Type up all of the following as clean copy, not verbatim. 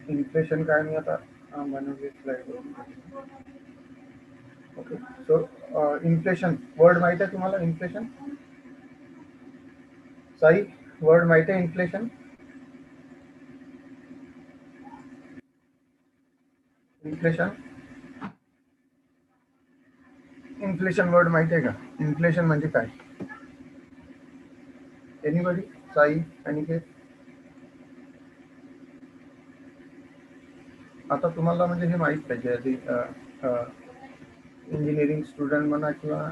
Inflation काय मी आता बनवली slide. Okay, so inflation word माहिती आहे तुम्हाला? इन्फ्लेशन साई, वर्ड माहिती आहे इन्फ्लेशन? इन्फ्लेशन इन्फ्लेशन वर्ड माहिती आहे का? इन्फ्लेशन म्हणजे काय? एनीबडी? साई, अनिकेत? आता तुम्हाला म्हणजे हे माहीत पाहिजे आधी, इंजिनिअरिंग स्टुडंट म्हणा किंवा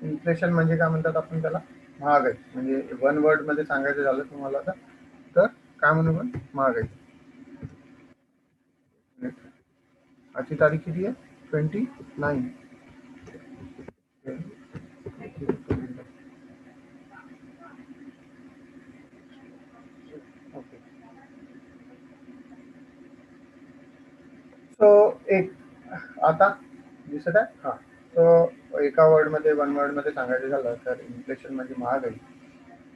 इन्फ्लेशन म्हणजे काय म्हणतात आपण त्याला? महागाई. म्हणजे वन वर्ड मध्ये सांगायचं झालं तुम्हाला तर काय म्हणू आपण? महागाई. आजची तारीख किती आहे? 29. ओके, सो एक आता दिसत आहे? हां, सो एका वर्डमध्ये, वन वर्डमध्ये सांगायचं झालं तर इन्फ्लेशन म्हणजे महागाई.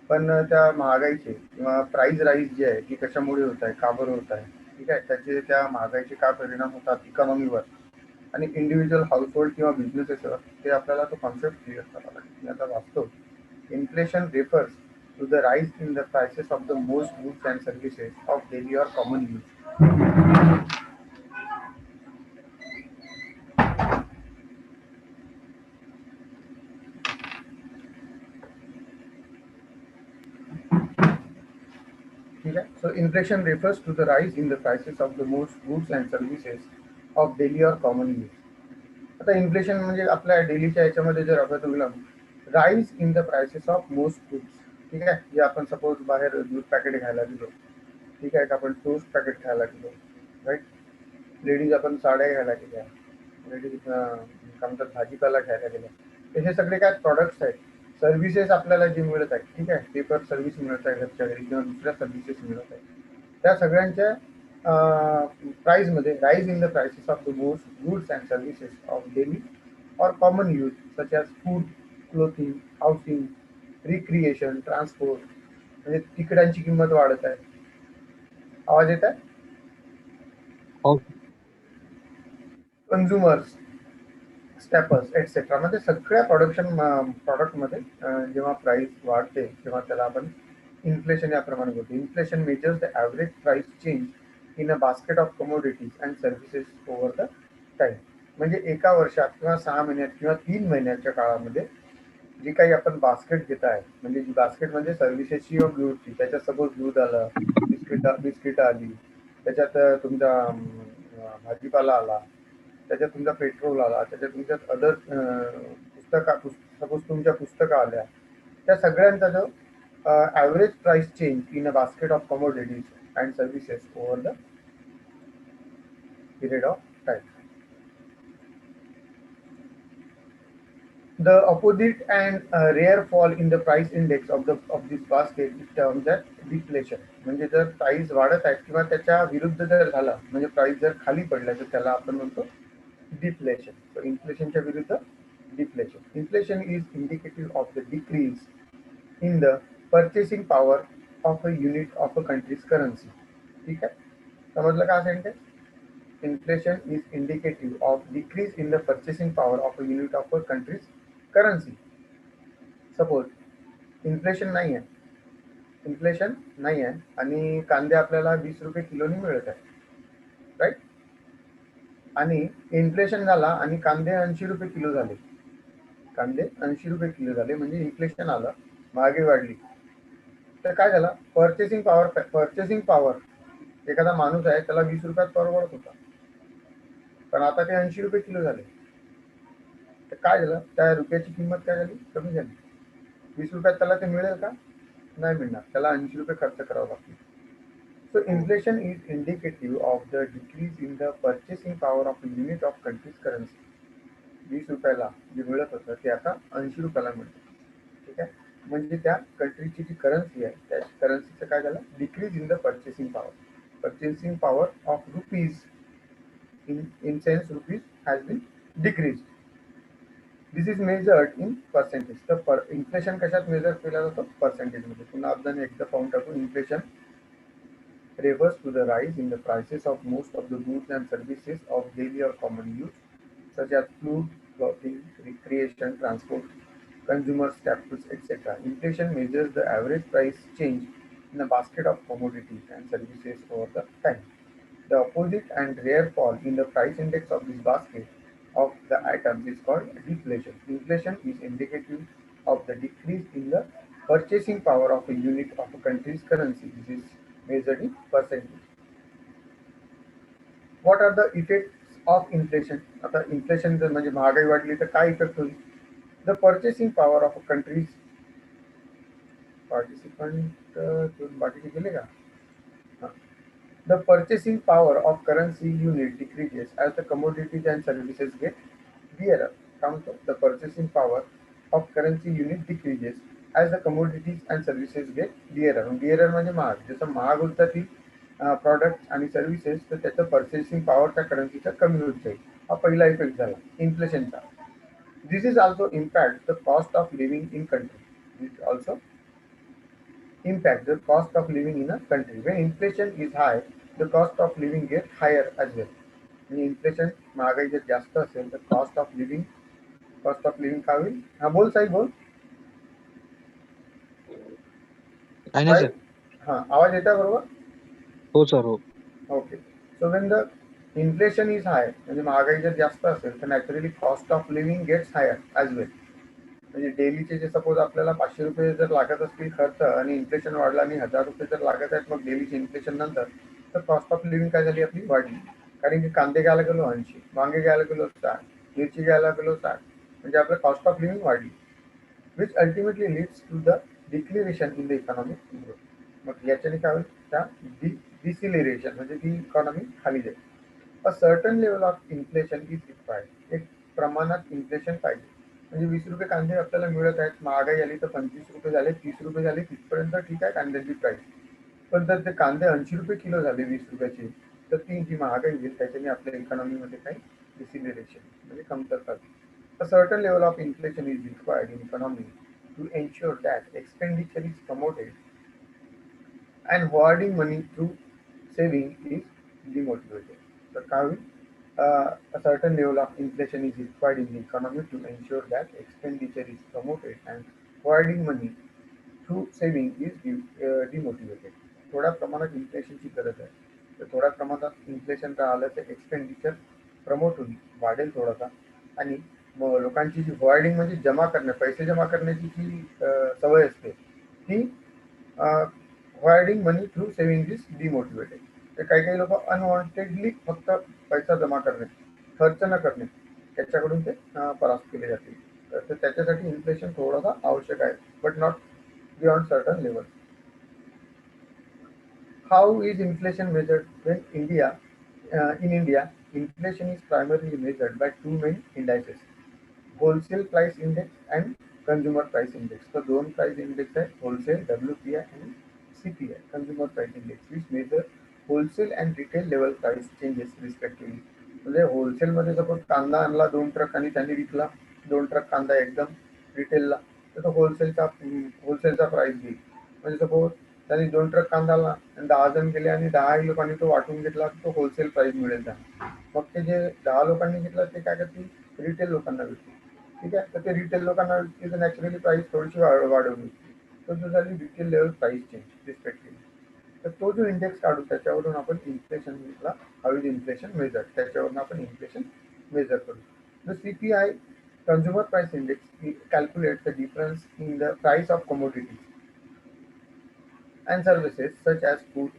पण त्या महागाईचे किंवा प्राइस राईज जी आहे ती कशामुळे होत आहे, का बरं होत आहे, ठीक आहे, त्याचे त्या महागाईचे काय परिणाम होतात इकॉनॉमीवर आणि इंडिव्हिज्युअल हाऊसहोल्ड किंवा बिझनेसेसवर, ते आपल्याला तो कॉन्सेप्ट क्लिअर करावा लागेल. मी आता वाचतो. Inflation refers to the rise in the prices of the most goods and services of daily or common use. ठीक आहे. So inflation refers to the rise in the prices of the most goods and services of daily or common use. आता inflation म्हणजे आपल्या डेलीच्या याच्यामध्ये जर आपण बघितलं, rise in the prices of most goods, ठीक आहे, जे आपण सपोज बाहेर दूध पॅकेट घ्यायला गेलो, ठीक आहे, का आपण टोस्ट पॅकेट खायला गेलो, राईट, लेडीज आपण साड्या घ्यायला गेल्या, लेडीज काय म्हणतात भाजीपाला घ्यायला गेल्या, तर हे सगळे काय प्रॉडक्ट्स आहेत. सर्व्हिसेस आपल्याला जे मिळत आहेत, ठीक आहे, पेपर सर्व्हिस मिळत आहे घरच्या घरी किंवा दुसऱ्या सर्व्हिसेस मिळत आहेत, त्या सगळ्यांच्या प्राइसमध्ये rise in the prices of the most goods and services of daily और common use such as food, clothing, housing, recreation, transport, म्हणजे तिकिटांची किंमत वाढत आहे. आवाज येत आहे? हो. कन्झ्युमर्स, स्टॅपर्स एटसेट्रा, म्हणजे सगळ्या प्रॉडक्टमध्ये जेव्हा प्राइस वाढते तेव्हा त्याला आपण इन्फ्लेशन याप्रमाणे बोलतो. Inflation measures the average price change in a basket of commodities and services over the time. म्हणजे एका वर्षात किंवा 6 महिन्यात किंवा 3 महिन्याच्या काळामध्ये जी काही आपण बास्केट घेत आहे, म्हणजे जी बास्केट म्हणजे सर्व्हिसेसची किंवा गुड्सची, त्याच्यात सपोज दूध आलं, बिस्किट आली, त्याच्यात तुमचा भाजीपाला आला, त्याच्यात तुमचा पेट्रोल आला, त्याच्यात तुमच्यात अदर सपोज तुमच्या पुस्तकं आल्या, त्या सगळ्यांचा जो average price change in a basket of commodities and services over the period of time. The opposite and rare fall in the price index of this basket is termed as deflation. म्हणजे जर price वाढत आहे किंवा त्याच्या विरुद्ध जर झाला, म्हणजे प्राइस जर खाली पडला, तर त्याला आपण म्हणतो डिफ्लेशन. तर इन्फ्लेशनच्या विरुद्ध deflation. Inflation is indicative of the decrease in the purchasing power of a unit of a countries currency. ठीक आहे, समजलं का sentence? Inflation is indicative of decrease in the purchasing power of a unit of a country's currency. Suppose inflation नाही आहे, inflation नाही आहे आणि कांदे आपल्याला 20 रुपये किलोनी मिळत आहे, राईट, आणि इन्फ्लेशन झाला आणि कांदे 80 रुपये किलो झाले, कांदे 80 रुपये किलो झाले, म्हणजे इन्फ्लेशन आलं, महागाई वाढली, तर काय झालं? पर्चेसिंग पॉवर एखादा माणूस आहे त्याला 20 रुपयात परवडत होता, पण आता ते 80 रुपये किलो झाले, तर काय झालं? त्या रुपयाची किंमत काय झाली? कमी झाली. 20 रुपयात त्याला ते मिळेल का? नाही मिळणार, त्याला 80 रुपये खर्च करावं लागतील. So inflation is indicative of the decrease in the purchasing power of unit of countries currency. 20 रुपयाला जे मिळत होतं ते आता 80 रुपयाला मिळतं. ठीक आहे, म्हणजे त्या कंट्रीची जी करन्सी आहे त्या करन्सीचं काय झालं? Decrease in the purchasing power. Purchasing power of rupees in sense rupees has been decreased. This is measured in percentage. तर इन्फ्लेशन कशात मेजर केला जातो? पर्सेंटेजमध्ये. पुन्हा आपण एकदा पाहून टाकू. Inflation refers to the rise in the prices of most of the goods and services of daily or common use, such as food, clothing, recreation, transport, consumer staples, etc. Inflation measures the average price change in a basket of commodities and services over the time. The opposite and rare fall in the price index of this basket of the items is called deflation. Inflation is indicative of the decrease in the purchasing power of a unit of a country's currency. This is measured in percentage. What are the effects of inflation? आता inflation जर म्हणजे महागाई वाढली तर काय effect होईल? The purchasing power of a countries participant बाकीचे गेले का? The purchasing power of currency unit decreases as the commodities and services get dearer. Count the purchasing power of currency unit decreases as the commodities and services get dearer. Dearer म्हणजे महाग. जसं महाग होत जातील product आणि services तर त्याचं purchasing power त्या करन्सीचा कमी होत जाईल. हा पहिला इफेक्ट झाला इन्फ्लेशनचा. This is also impact the cost of living in country. This also impact the cost of living in a country. When inflation is high, the cost of living gets higher as well. म्हणजे inflation महागाई जर जास्त असेल तर cost of living काय होईल? हा बोल साई बोल. काय नाही साई सर. हा आवाज येता बरोबर? हो सर. हो. Okay. So when the inflation is high म्हणजे महागाई जर जास्त असेल तर naturally cost of living gets higher as well. म्हणजे डेलीचे जे सपोज आपल्याला 500 रुपये जर लागत असतील खर्च आणि इन्फ्लेशन वाढला आणि 1000 रुपये जर लागत आहेत मग डेलीचे इन्फ्लेशन नंतर तर कॉस्ट ऑफ लिव्हिंग काय झाली आपली वाढली. कारण की कांदे घ्यायला गेलो 80, वांगे घ्यायला गेलो 60, मिरची घ्यायला गेलो 60 म्हणजे आपलं कॉस्ट ऑफ लिव्हिंग वाढली. Which ultimately leads to the declaration in the economic growth. मग याच्याने काय होईल? त्या डिसिलेरेशन म्हणजे ती इकॉनॉमी खाली जाईल. A certain level of inflation is required. एक प्रमाणात इन्फ्लेशन पाहिजे. म्हणजे 20 रुपये कांदे आपल्याला मिळत आहेत, महागाई आली तर 25 रुपये झाले, 30 रुपये झाले, तिथपर्यंत ठीक आहे कांद्याची प्राईस. पण जर ते कांदे 80 रुपये किलो झाले 20 रुपयाचे तर ती जी महागाई येईल त्याच्याने आपल्या इकॉनॉमीमध्ये काही डिसिलेरेशन म्हणजे कमतरता. A certain level of inflation is required in economy to ensure that expenditure is promoted and hoarding money through saving is demotivated. So, a certain level of inflation is required in the economy to ensure that expenditure is promoted and hoarding money through saving is demotivated. थोड्या प्रमाणात इन्फ्लेशनची गरज आहे. तर थोड्या प्रमाणात inflation राहिलं तर expenditure promote होईल, वाढेल थोडासा. आणि मग लोकांची जी होर्डिंग म्हणजे जमा करणे, पैसे जमा करण्याची जी सवय असते ती hoarding money through saving is demotivated. तर काही काही लोक अनवॉन्टेडली फक्त पैसा जमा करणे, खर्च न करणे त्याच्याकडून ते परास्त केले जातील. तर त्याच्यासाठी इन्फ्लेशन थोडासा आवश्यक आहे but not beyond certain level. How is inflation measured? In India, inflation is primarily measured by two main indices: wholesale price index and consumer price index. So, दोन price index है, wholesale WPI and CPI, consumer price index, which measure wholesale and retail level price changes respectively. म्हणजे wholesale मध्ये suppose कांदा आणला 2 truck आणि त्यांनी विकला 2 truck कांदा एकदम रिटेलला तर तो होलसेलचा प्राइस घेईल. म्हणजे सपोज त्यांनी 2 ट्रक कांदा आणला आणि 10 जण गेले आणि 10 लोकांनी तो वाटून घेतला तो होलसेल प्राइस मिळेल त्यांना. मग ते जे 10 लोकांनी घेतला ते काय करतील रिटेल लोकांना विकतील. ठीक आहे. तर ते रिटेल लोकांना विकतील तर नॅचरली प्राइस थोडीशी वाढवून विकतील. तर जो झाली retail level price change respectively. तर तो जो इंडेक्स काढू त्याच्यावरून आपण इन्फ्लेशनला हाऊ इज इन्फ्लेशन मेजर त्याच्यावरून आपण इन्फ्लेशन मेजर करू. The CPI consumer price index calculates the difference in the price of commodities and services such as food,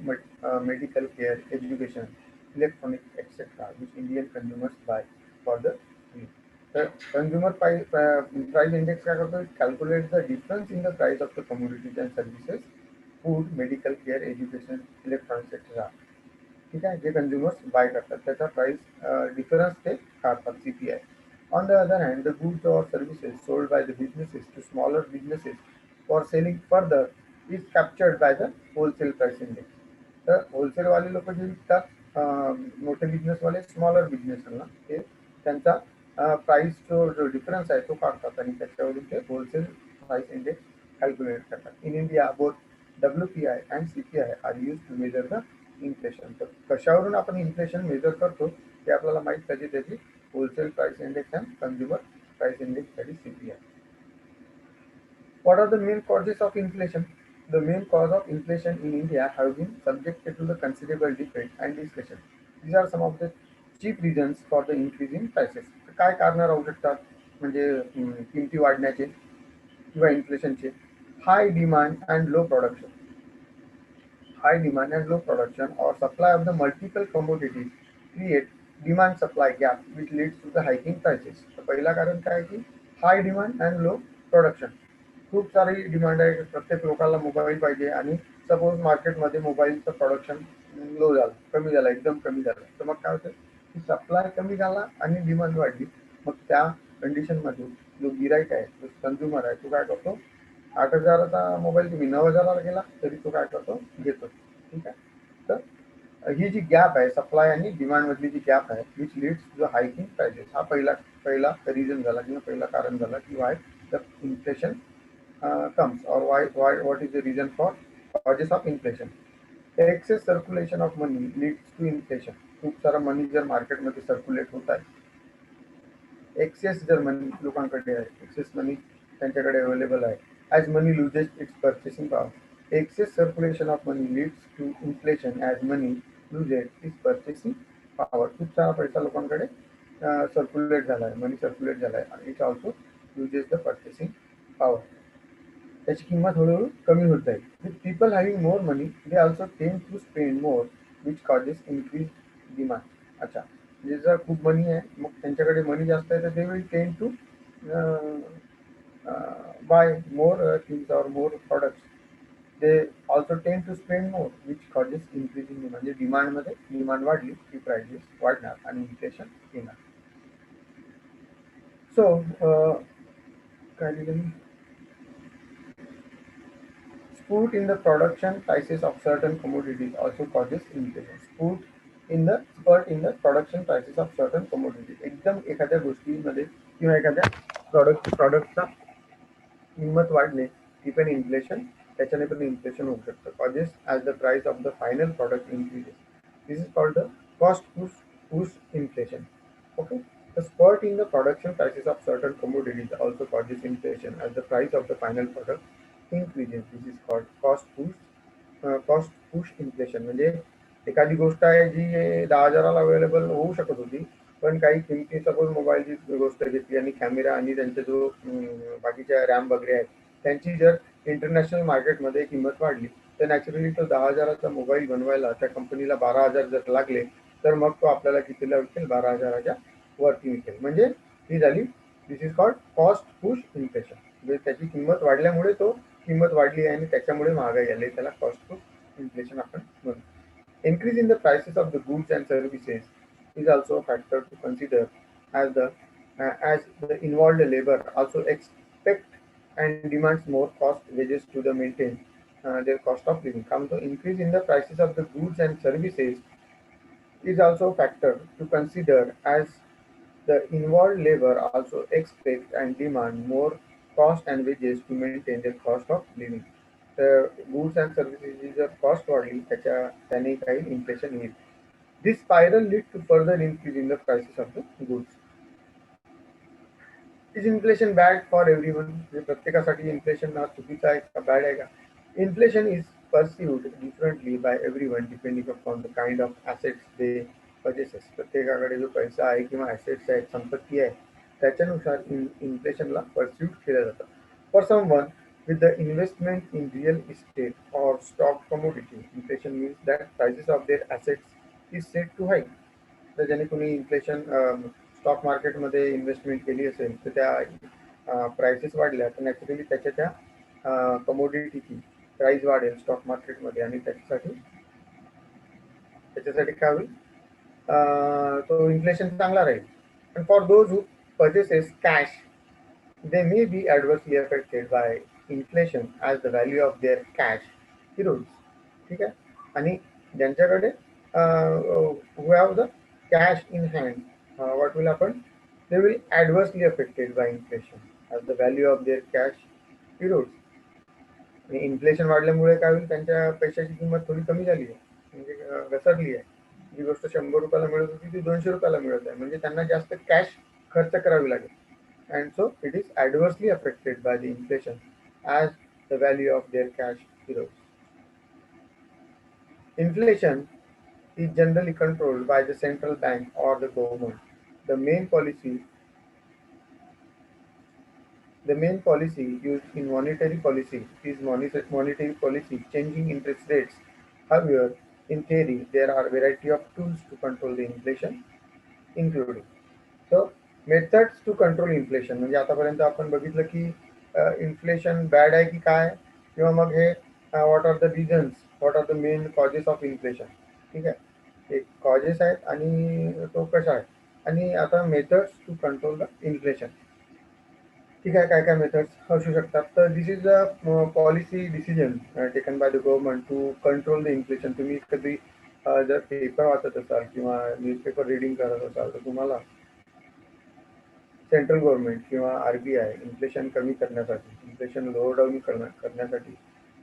medical care, education, electronics, etc., which Indian consumers buy for the need. The consumer price index calculates the difference in the price of the commodities and services, food, medical care, education, electronics, etc. ठीक आहे. जे consumers bye करतात त्याचा price difference ते काढतात CPI. On the other hand, the goods or services sold by the businesses to smaller businesses for selling further is captured by the wholesale price index. तर होलसेलवाले लोक जे विकतात मोठे बिझनेसवाले स्मॉलर बिझनेसला ते त्यांचा प्राइस जो डिफरन्स आहे तो काढतात आणि त्याच्यावरून ते होलसेल प्राइस इंडेक्स कॅल्क्युलेट करतात. In India both WPI and CPI are use to measure the inflation. तर कशावरून आपण इन्फ्लेशन मेजर करतो ते आपल्याला माहीत पाहिजे. त्याची wholesale price index and consumer price index, that is CPI. What are the main causes of inflation? The main cause of inflation in India have been subjected to the considerable debate and discussion. These are some of the chief reasons for the increase in prices. तर काय कारण राहू शकतात म्हणजे किमती वाढण्याचे किंवा इन्फ्लेशनचे? High demand and low production. High demand and low production or supply of the multiple commodities create demand supply gap which leads to the hiking prices. तर पहिला कारण काय आहे की हाय डिमांड अँड लो प्रोडक्शन. खूप सारी डिमांड आहे, प्रत्येक लोकांना मोबाईल पाहिजे आणि सपोज मार्केटमध्ये मोबाईलचं प्रोडक्शन लो झालं, कमी झालं, एकदम कमी झालं, तर मग काय होतं की सप्लाय कमी झाला आणि डिमांड वाढली. मग त्या कंडिशनमध्ये जो गिराईक आहे, जो कन्झ्युमर आहे, तो काय करतो, 8,000चा मोबाईल तुम्ही 9,000ला गेला तरी तो काय करतो, घेतो. ठीक आहे. तर ही जी गॅप आहे सप्लाय आणि डिमांड मधली जी गॅप आहे which leads to the hiking prices. हा पहिला पहिला रिझन झाला किंवा पहिला कारण झाला की why the inflation comes or why what is the reason for causes of inflation. Excess circulation of money leads to inflation. खूप सारा मनी जर मार्केटमध्ये सर्क्युलेट होत आहे, एक्सेस जर मनी लोकांकडे आहे, एक्सेस मनी त्यांच्याकडे अवेलेबल आहे, as money loses its purchasing power. Excess circulation of money leads to inflation as money loses its purchasing power. खूप सारा पैसा लोकांकडे सर्क्युलेट झाला आहे, मनी सर्क्युलेट झाला आहे आणि it also loses the purchasing power. त्याची किंमत हळूहळू कमी होत जाईल. With people having more money they also tend to spend more which causes increase demand. अच्छा, म्हणजे जर खूप मनी आहे, मग त्यांच्याकडे मनी जास्त आहे, तर they will tend to buy more things और more products. They also tend to spend more which causes increase in demand. म्हणजे डिमांडमध्ये डिमांड वाढली की प्राइजेस वाढणार आणि इन्फ्लेशन येणार. सो काय दिलं मी, spurt in the production prices of certain commodities also causes inflation. Spurt in the production prices of certain commodities. एकदम एखाद्या गोष्टीमध्ये किंवा एखाद्या प्रॉडक्टचा किंमत वाढणे ही पण इन्फ्लेशन, त्याच्याने पण इन्फ्लेशन होऊ शकतं. Causes as the price of the final product increases. This is called the cost push inflation. Okay. The spurt in the production prices of certain commodities also causes inflation as the price of the final product increases. This is called cost push inflation. म्हणजे एखादी गोष्ट आहे जी 10,000ला available होऊ शकत होती, पण काही किमती, सपोज मोबाईलची गोष्ट घेतली आणि कॅमेरा आणि त्यांचा जो बाकीच्या रॅम वगैरे आहेत त्यांची जर इंटरनॅशनल मार्केटमध्ये किंमत वाढली, तर नॅचरली तो 10,000चा मोबाईल बनवायला त्या कंपनीला 12,000 जर लागले, तर मग तो आपल्याला कितीला विकेल, 12,000च्या वरती विकेल. म्हणजे ही झाली, this is called cost push inflation. म्हणजे त्याची किंमत वाढल्यामुळे तो किंमत वाढली आहे आणि त्याच्यामुळे महागाई आली, त्याला कॉस्ट पुश इन्फ्लेशन आपण म्हणतो. Increase in the prices of the goods and services is also a factor to consider as the involved labor also expect and demands more cost wages to the maintain their cost of living. Come to increase in the prices of the goods and services is also a factor to consider as the involved labor also expect and demand more cost and wages to maintain their cost of living. The goods and services जर cost वाढली त्याने काही inflation येईल. This spiral leads to further increase in the prices of the goods. Is inflation bad for everyone? म्हणजे प्रत्येकासाठी inflation हा चुकीचा आहे का, बॅड आहे का? Inflation is perceived differently by everyone depending upon the kind of assets they purchases. प्रत्येकाकडे जो पैसा आहे किंवा ॲसेट्स आहेत, संपत्ती आहे, त्याच्यानुसार इन्फ्लेशनला परसिव्ह केलं जातं. For someone with the investment in real estate or stock commodity, inflation means that prices of their assets is set to high. तर ज्याने कोणी इन्फ्लेशन स्टॉक मार्केटमध्ये इन्व्हेस्टमेंट केली असेल, तर त्या प्राइसेस वाढल्या तर नॅचरली त्याच्या त्या कमोडिटीची प्राइस वाढेल स्टॉक मार्केटमध्ये आणि त्याच्यासाठी काय होईल, तो इन्फ्लेशन चांगला राहील. आणि for those who purchases cash they may be adversely affected by inflation as the value of their cash erodes. ठीक आहे. आणि ज्यांच्याकडे who have the cash in hand, what will happen, they will adversely affected by inflation as the value of their cash erodes. आणि inflation वाढल्यामुळे काय होईल, त्यांच्या पैशाची किंमत थोडी कमी झाली आहे, म्हणजे घसरली आहे. जी गोष्ट 100 रुपयाला मिळत होती ती 200 रुपयाला मिळत आहे, म्हणजे त्यांना जास्त कॅश खर्च करावी लागेल. And so it is adversely affected by the inflation as the value of their cash erodes. Inflation is generally controlled by the central bank or the government. The main policy The main policy used in monetary policy is monetary policy, changing interest rates. However, in theory, there are a variety of tools to control the inflation, including. So, methods to control inflation म्हणजे आतापर्यंत आपण बघितलं की inflation bad आहे की काय, किंवा मग हे what are the reasons, what are the main causes of inflation. ठीक आहे, एक कॉजेस आहेत आणि तो कशा आहे, आणि आता methods to control the inflation. ठीक आहे, काय काय मेथड्स असू शकतात. तर this is a policy decision taken by the government to control the inflation. तुम्ही कधी जर पेपर वाचत असाल किंवा न्यूजपेपर रिडिंग करत असाल तर तुम्हाला सेंट्रल गव्हर्नमेंट किंवा RBI इन्फ्लेशन कमी करण्यासाठी, इन्फ्लेशन लोअर डाऊन करण्यासाठी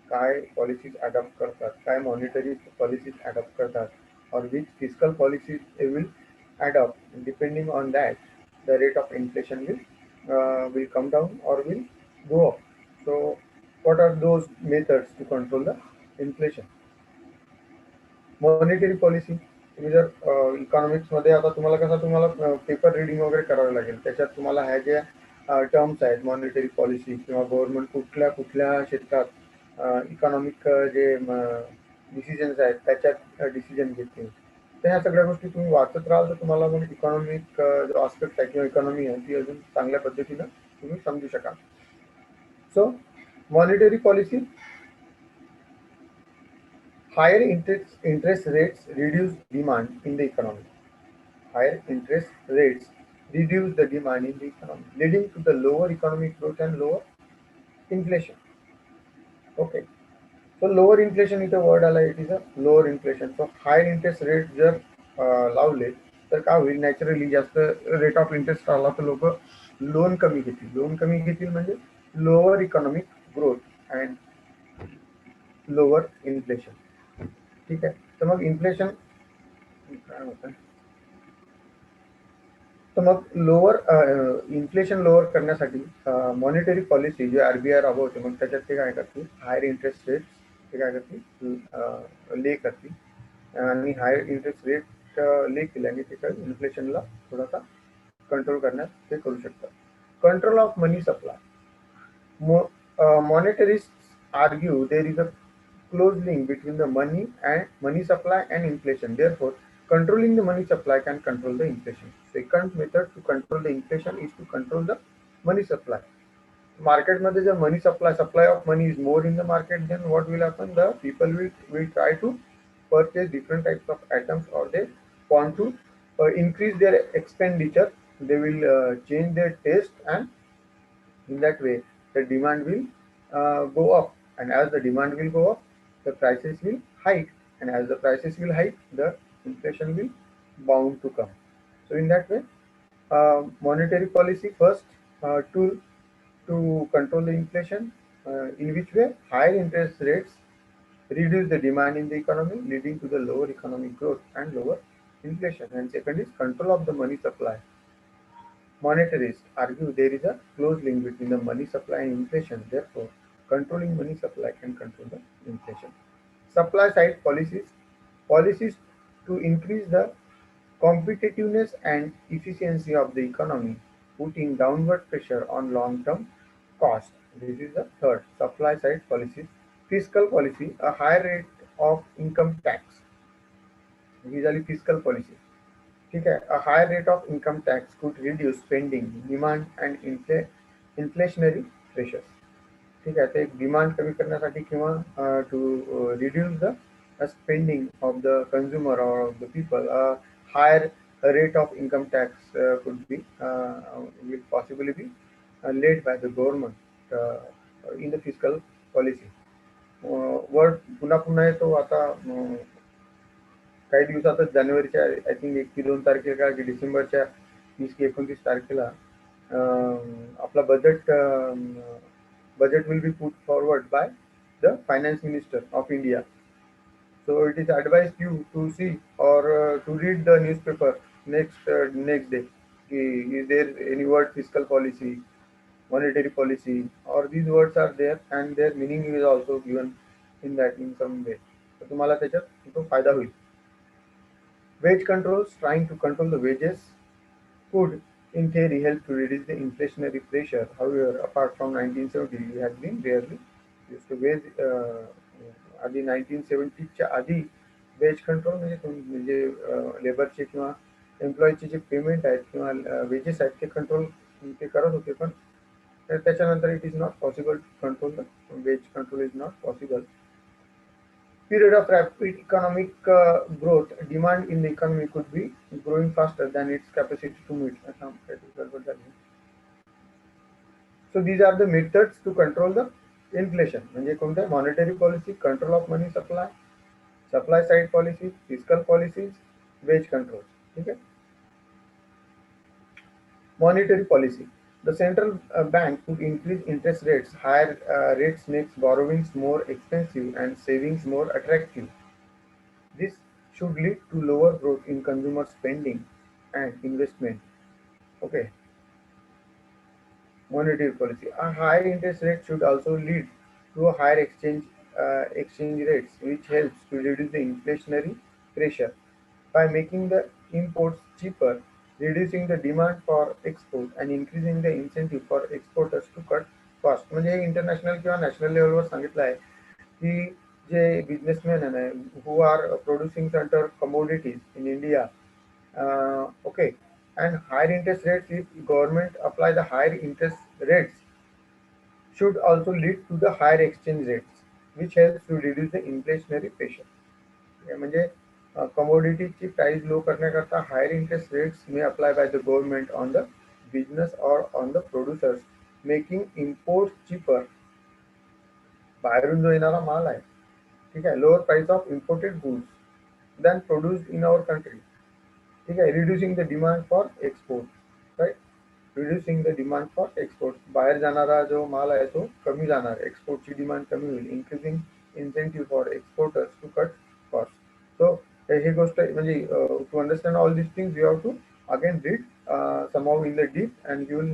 काय पॉलिसीज अडॉप्ट करतात, काय मॉनिटरी पॉलिसीज अडॉप्ट करतात, और which fiscal policies they will adopt. Depending on that, the rate of inflation will come down or will go up. So, what are those methods to control the inflation? Monetary policy. तुम्ही जर इकॉनॉमिक्समध्ये आता तुम्हाला कसं तुम्हाला paper reading वगैरे करावं लागेल, त्याच्यात तुम्हाला ह्या ज्या टर्म्स आहेत मॉनिटरी पॉलिसी किंवा गव्हर्नमेंट कुठल्या कुठल्या क्षेत्रात इकॉनॉमिक जे डिसिजन्स आहेत त्याच्यात डिसिजन घेते, तर ह्या सगळ्या गोष्टी तुम्ही वाचत राहाल तर तुम्हाला मग इकॉनॉमिक जो आस्पेक्ट आहे किंवा इकॉनॉमी आहे ती अजून चांगल्या पद्धतीनं तुम्ही समजू शकाल. So monetary policy. Higher interest rates reduce demand in the economy. Higher interest rates reduce the demand in the economy, leading to the lower economic growth and lower inflation. Okay. So lower inflation is a word आला, it is a lower inflation. So higher interest rate जर लावले तर काय होईल, naturally जास्त rate of interest आला तर लोक लोन कमी घेतील. लोन कमी घेतील म्हणजे lower economic growth and lower inflation. ठीक आहे, तर मग इन्फ्लेशन काय होतं, तर मग लोअर इन्फ्लेशन लोअर करण्यासाठी मॉनिटरी पॉलिसी जे RBI राबवते, मग त्याच्यात ते काय करतील, हायर इंटरेस्ट रेट ते काय करतील, ले करतील, आणि हायर इंटरेस्ट रेट ले केल्याने ते काय इन्फ्लेशनला थोडासा कंट्रोल करण्यात ते करू शकतात. Control of money supply. Monetarists argue there is a close link between the money supply and inflation. Therefore, controlling the money supply can control the inflation. Second method to control the inflation is to control the money supply. Market मध्ये जर money supply of money is more in the market, then what will happen? The people will try to purchase different types of items, or they want to increase their expenditure. They will change their taste, and in that way the demand will go up, and as the demand will go up the prices will hike, and as the prices will hike the inflation will bound to come. So in that way, monetary policy first tool to control the inflation, in which way higher interest rates reduce the demand in the economy, leading to the lower economic growth and lower inflation. And second is control of the money supply. Monetarists argue there is a close link between the money supply and inflation. Therefore, controlling money supply can control the inflation. Supply side policies. Policies to increase the competitiveness and efficiency of the economy, putting downward pressure on long-term cost. This is the third. Supply side policies. Fiscal policy. A higher rate of income tax. Usually fiscal policy. ठीक आहे, a high rate of income tax could reduce spending, demand and inflationary pressures. ठीक आहे, ते demand कमी करण्यासाठी किंवा to reduce the spending of the consumer or of the people, a higher rate of income tax could be will possibly be laid by the government in the fiscal policy. Word पुन्हा पुन्हा येतो आता. काही दिवसातच जानेवारीच्या I think 1 की 2 तारखेला की डिसेंबरच्या 30 की 29 तारखेला आपला budget will be put forward by the finance minister of India. So it is advised you to see or to read the newspaper next day. Is there any word fiscal policy, monetary policy, or these words are there and their meaning is also given in that in some way. So तुम्हाला त्याच्यात तो फायदा होईल. Wage controls, trying to control the wages, could in theory help to reduce the inflationary pressure. However, apart from 1970, we had been rarely used to wage आधी 1970च्या आधी veg control म्हणजे लेबरचे किंवा एम्प्लॉईचे जे पेमेंट आहेत किंवा वेजेस आहेत ते कंट्रोल ते करत होते पण त्याच्यानंतर it is not possible to control the wage control is not possible. Period of rapid economic growth, demand in the economy could be growing faster than its capacity to meet. So these are the methods to control the inflation. म्हणजे कोणत्या monetary policy, control of money supply, supply side policies, fiscal policies, wage control. ठीक है? Monetary policy. The central bank could increase interest rates. Higher rates makes borrowings more expensive and savings more attractive. This should lead to lower growth in consumer spending and investment. Okay. Monetary policy. A higher interest rate should also lead to a higher exchange rates, which helps to reduce the inflationary pressure by making the imports cheaper, reducing the demand for export, and increasing the incentive for exporters to cut cost. म्हणजे international किंवा national लेवलवर सांगितलं आहे की जे businessman आहे who are producing certain commodities in India, okay, and higher interest rates, if government apply the higher interest rates, should also lead to the higher exchange rates, which helps to reduce the inflationary pressure. म्हणजे commodityची price low करण्याकरता higher interest rates may apply by the government on the business or on the producers, making imports cheaper. बाहेरून जो येणारा माल आहे ठीक आहे lower price of imported goods than produced in our country. ठीक आहे reducing the demand for export, right? Reducing the demand for export. बाहेर जाणारा जो माल आहे तो कमी जाणार, एक्सपोर्टची डिमांड कमी होईल, increasing incentive for exporters to cut costs. So ही गोष्ट म्हणजे to understand all these things you have to again read somehow in the deep and you will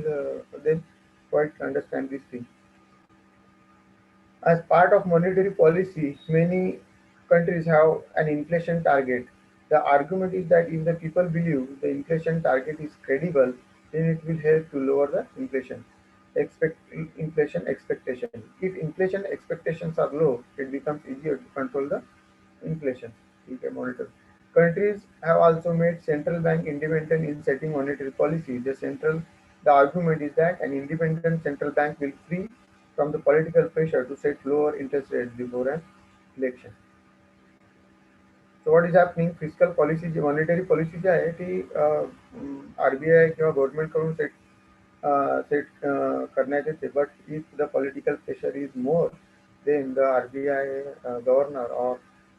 then quite understand this thing. As part of monetary policy, many countries have an inflation target. The argument is that if the people believe the inflation target is credible, then it will help to lower the inflation expectation. If inflation expectations are low, it becomes easier to control the inflation. You can monitor. Countries have also made central bank independent in setting monetary policy. The argument is that an independent central bank will free from the political pressure to set lower interest rates before an election. So what is happening? Fiscal policy, monetary policy जी आहे ती RBI किंवा government कडून set करण्यात येते. But if the political pressure is more, then the RBI governor or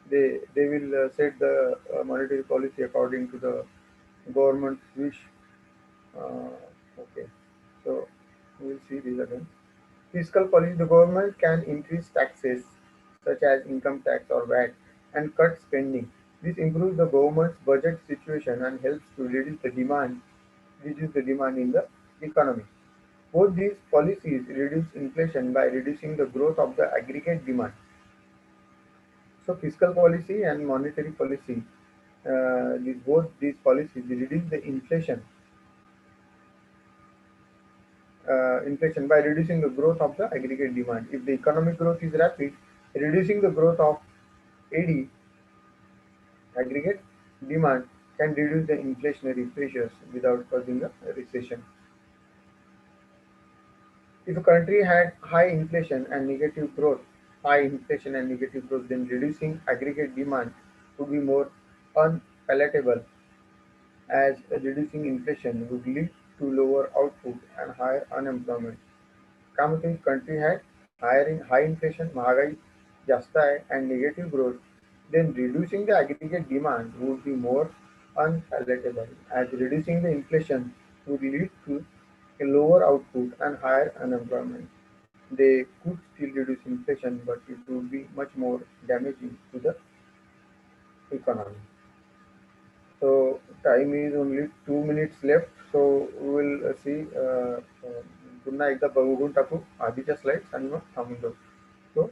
they will set the monetary policy according to the government's wish. Okay, so we will see this again. Fiscal policy, the government can increase taxes such as income tax or VAT and cut spending. This improves the government's budget situation and helps to reduce the demand in the economy. Both these policies reduce inflation by reducing the growth of the aggregate demand. So fiscal policy and monetary policy, both these policies reduce the inflation by reducing the growth of the aggregate demand. If the economic growth is rapid, reducing the growth of AD, aggregate demand, can reduce the inflationary pressures without causing a recession. If a country had high inflation and negative growth, then reducing aggregate demand would be more unpalatable, as reducing inflation would lead to lower output and higher unemployment. If country had high inflation, महागाई जास्त आहे, and negative growth, then reducing the aggregate demand would be more unpalatable, as reducing the inflation would lead to a lower output and higher unemployment. They could still reduce inflation, but it would be much more damaging to the economy. So time is only 2 minutes left. So we will see. पुन्हा एकदा बघून टाकू आधीच्या slides आणि मग थांबून जाऊ. So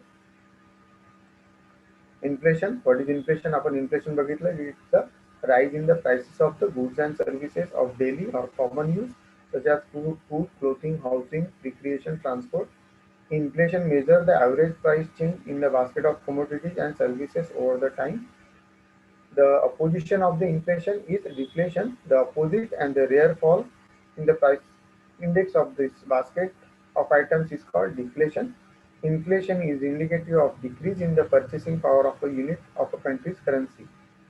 inflation. What is inflation? आपण inflation बघितलं. It's the rise in the prices of the goods and services of daily or common use, such as food, clothing, housing, recreation, transport. Inflation measures the average price change in the basket of commodities and services over the time. The opposition of the inflation is deflation. The opposite and the rare fall in the price index of this basket of items is called deflation. Inflation is indicative of decrease in the purchasing power of a unit of a country's currency.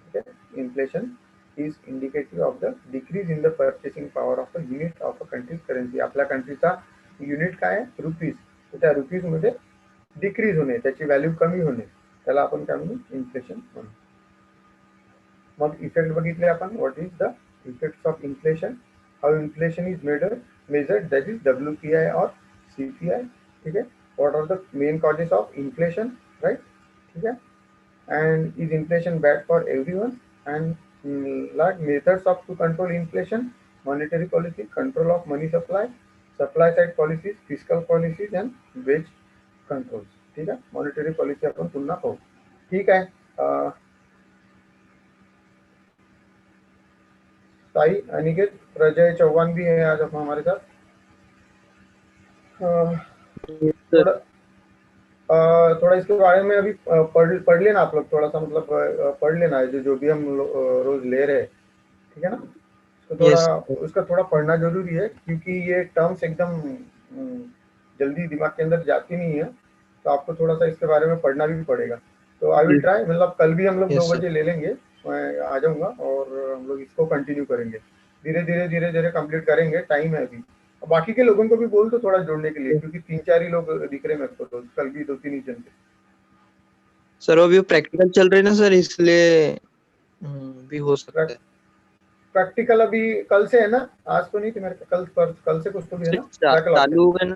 Okay? Inflation is indicative of the decrease in the purchasing power of a unit of a country's currency. आपल्या कंट्रीचा unit काय आहे? Rupees. तर त्या rupees मध्ये decrease होणे, त्याची value कमी होणे, त्याला आपण काय म्हणू? इन्फ्लेशन म्हणू. मग इफेक्ट बघितले आपण. What is the effects of inflation, how inflation is measured, that is WPI or CPI. ठीक है. What are the main causes of inflation, right? ठीक है. And is inflation bad for everyone? And like methods of to control inflation: monetary policy, control of money supply, supply side policies, fiscal policies and wage controls. ठीक है. Monetary policy अपन पुन्हा पाहू. ठीक है. साई अनिकेत प्रजय चौहान भी है आज अपना हमारे साथ. थोड़ा थोड़ा इसके बारे में अभी पढ़ लेना आप लोग, थोड़ा सा मतलब पढ़ लेना है जो भी हम रोज ले रहे हैं. ठीक है ना. तो थोड़ा उसका थोड़ा पढ़ना जरूरी है, क्योंकि ये टर्म्स एकदम जल्दी दिमाग के अंदर जाती नहीं है, तो आपको थोड़ा सा इसके बारे में पढ़ना भी पड़ेगा. तो आई विल ट्राई, मतलब कल भी हम लोग 2 बजे ले लेंगे, मैं आ जाऊंगा और हम लोग इसको कंटिन्यू करेंगे. धीरे धीरे कंप्लीट करेंगे. टाइम है अभी. बाकी के लोगों को भी बोल दो थोड़ा जोड़ने के लिए, क्योंकि 3-4 ही लोग दिख रहे मेरे को, तो कल भी 2-3 ही जन थे. सर अभी प्रैक्टिकल चल रहे ना सर, इसलिए भी हो सकता है. प्रैक्टिकल अभी कल से है ना, आज तो नहीं थी मेरे. कल से कुछ तो भी है ना. चालू है ना.